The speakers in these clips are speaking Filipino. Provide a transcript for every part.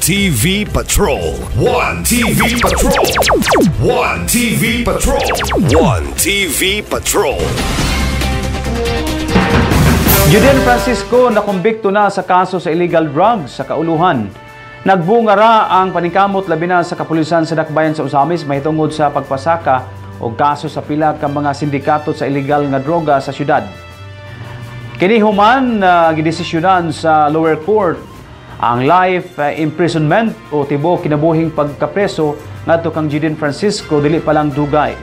TV Patrol. One TV Patrol. One TV Patrol. One TV Patrol. Judean Francisco nakumbikto na sa kaso sa illegal drugs sa Kauluhan. Nagbungara ang paningkamot labi na sa kapulisan sa Dakbayan sa Usamis mahitungod sa pagpasaka o kaso sa pila ka mga sindikato sa illegal nga droga sa syudad. Kini human gidesisyonan sa lower court ang life imprisonment o tibo kinabuhing pagkapreso ngadto kang Judean Francisco dili pa lang dugay.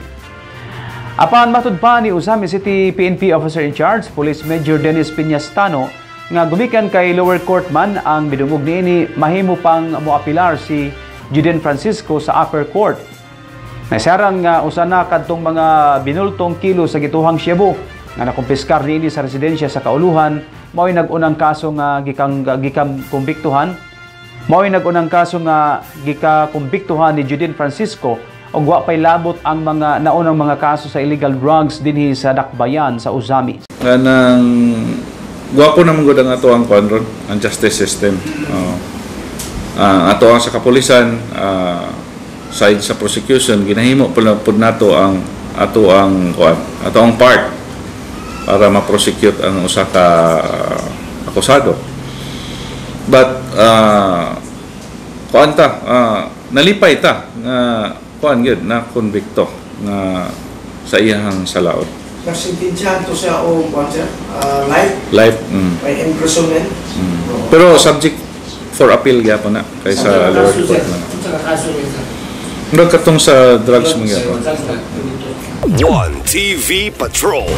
Apan matud pa ni Usamis City PNP Officer in Charge, Police Major Dennis Piñastano, nga gumikan kay lower court man ang midungog niini mahimo pang moapilar si Judean Francisco sa upper court. Naisarang nga usana kadtong mga binultong kilo sa gituhang Cebu nga nakumpiskar niini sa residensya sa Kauluhan, mao'y nag-unang kaso nga gikam kumbiktuhan. Mao'y nag-unang kaso nga gikakumbiktuhan ni Judean Francisco og wa pay labot ang mga naunang mga kaso sa illegal drugs dinhi sa Dakbayan sa Usamis. Kanang guwapo naman gud ang ato ang konron ang justice system. Ato ang sa kapulisan side sa prosecution ginahimo pud nato ang ato ang part para ma-prosecute ang usa ka akusado. But nalipay ta gyud na konbikto nga sa iyang salaod. Nagsintensyahan to siya o life by imprisonment. Pero subject for appeal gyapon na kaysa lower court na. Katong sa drugs mo gyapon. One TV Patrol.